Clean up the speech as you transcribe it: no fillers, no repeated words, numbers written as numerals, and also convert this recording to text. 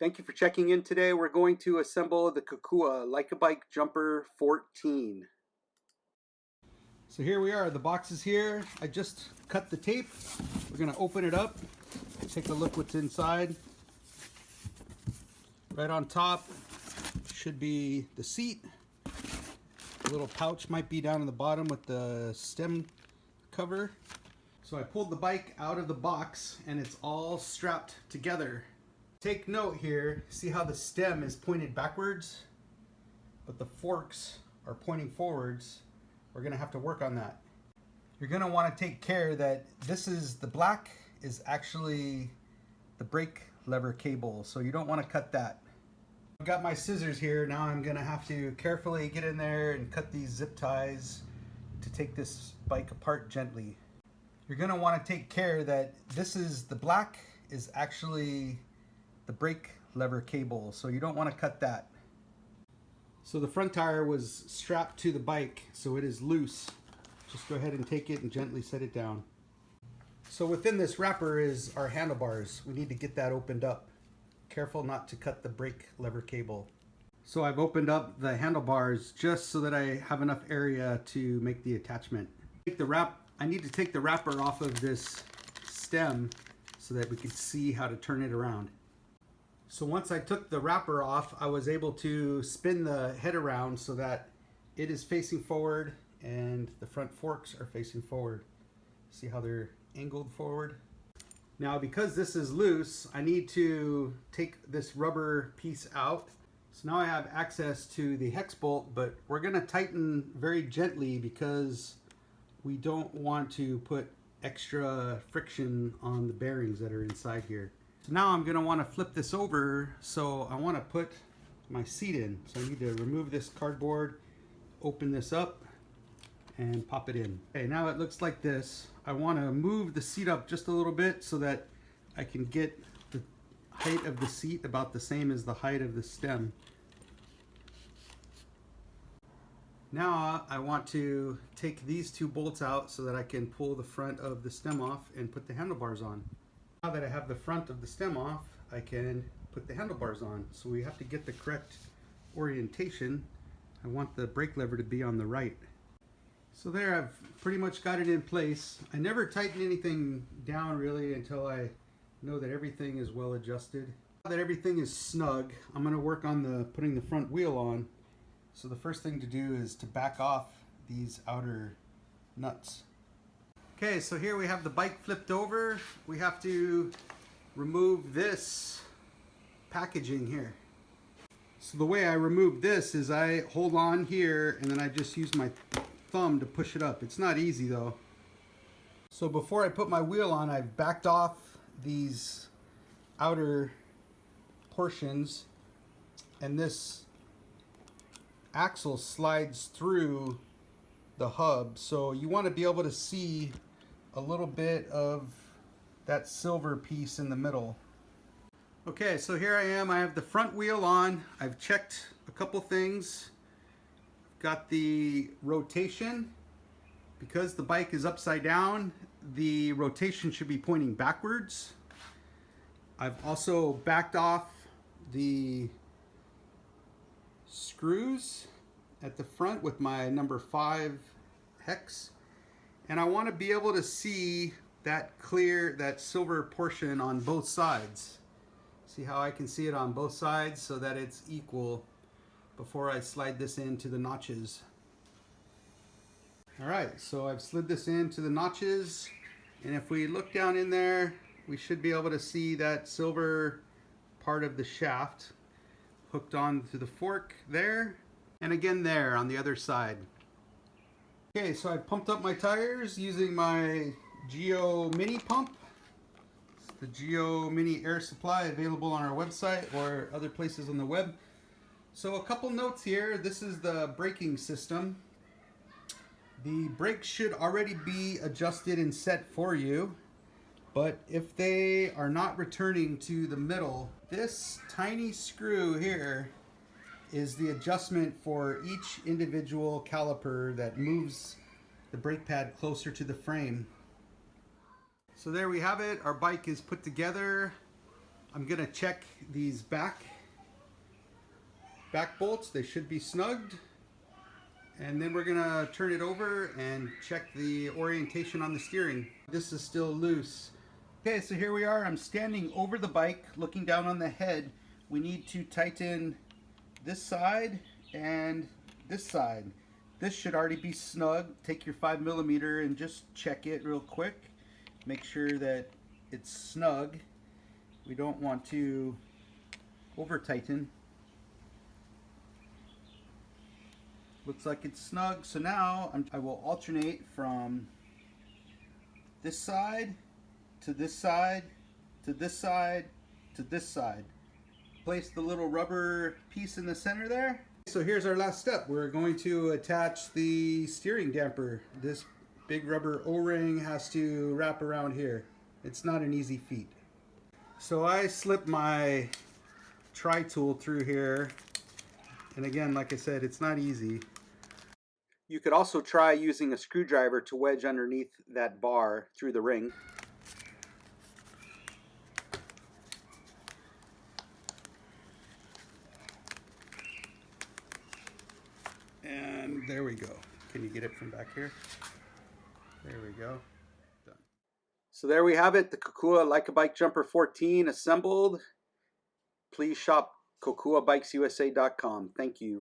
Thank you for checking in today. We're going to assemble the KOKUA LIKEaBIKE Jumper 14. So here we are, the box is here. I just cut the tape. We're gonna open it up, take a look what's inside. Right on top should be the seat. A little pouch might be down in the bottom with the stem cover. So I pulled the bike out of the box and it's all strapped together. Take note here, see how the stem is pointed backwards, but the forks are pointing forwards. We're gonna have to work on that. You're gonna wanna take care that the black is actually the brake lever cable, so you don't wanna cut that. I've got my scissors here. Now I'm gonna have to carefully get in there and cut these zip ties to take this bike apart gently. You're gonna wanna take care that the black is actually the brake lever cable, so you don't want to cut that. So the front tire was strapped to the bike, so it is loose. Just go ahead and take it and gently set it down. So within this wrapper is our handlebars. We need to get that opened up. Careful not to cut the brake lever cable. So I've opened up the handlebars just so that I have enough area to make the attachment. I need to take the wrapper off of this stem so that we can see how to turn it around. So once I took the wrapper off, I was able to spin the head around so that it is facing forward and the front forks are facing forward. See how they're angled forward? Now because this is loose, I need to take this rubber piece out. So now I have access to the hex bolt, but we're gonna tighten very gently because we don't want to put extra friction on the bearings that are inside here. Now I'm going to want to flip this over, so I want to put my seat in. So I need to remove this cardboard, open this up, and pop it in. Okay, now it looks like this. I want to move the seat up just a little bit so that I can get the height of the seat about the same as the height of the stem. Now I want to take these two bolts out so that I can pull the front of the stem off and put the handlebars on. Now that I have the front of the stem off, I can put the handlebars on. So we have to get the correct orientation. I want the brake lever to be on the right. So there, I've pretty much got it in place. I never tighten anything down really until I know that everything is well adjusted. Now that everything is snug, I'm going to work on putting the front wheel on. So the first thing to do is to back off these outer nuts. Okay, so here we have the bike flipped over. We have to remove this packaging here. So the way I remove this is I hold on here and then I just use my thumb to push it up. It's not easy though. So before I put my wheel on, I've backed off these outer portions, and this axle slides through the hub. So you want to be able to see a little bit of that silver piece in the middle. Okay, so here I am. I have the front wheel on. I've checked a couple things. Got the rotation. Because the bike is upside down, the rotation should be pointing backwards. I've also backed off the screws at the front with my number 5 hex. And I want to be able to see that silver portion on both sides. See how I can see it on both sides so that it's equal before I slide this into the notches. All right, so I've slid this into the notches, and if we look down in there, we should be able to see that silver part of the shaft hooked onto the fork there, and again there on the other side. Okay, so I pumped up my tires using my Geo Mini pump. It's the Geo Mini air supply, available on our website or other places on the web. So a couple notes here. This is the braking system. The brakes should already be adjusted and set for you, but if they are not returning to the middle, this tiny screw here is the adjustment for each individual caliper that moves the brake pad closer to the frame. So there we have it. Our bike is put together. I'm gonna check these back bolts. They should be snugged. And then we're gonna turn it over and check the orientation on the steering. This is still loose. Okay, so here we are. I'm standing over the bike, looking down on the head. We need to tighten this side and this side. This should already be snug. Take your 5mm and just check it real quick. Make sure that it's snug. We don't want to over tighten. Looks like it's snug. So now I will alternate from this side to this side to this side to this side. Place the little rubber piece in the center there. So here's our last step. We're going to attach the steering damper. This big rubber O-ring has to wrap around here. It's not an easy feat. So I slipped my tri-tool through here. And again, like I said, it's not easy. You could also try using a screwdriver to wedge underneath that bar through the ring. And there we go. Can you get it from back here? There we go. Done. So there we have it, the KOKUA LIKEaBIKE Jumper 14 assembled. Please shop KOKUABikesusa.com. Thank you.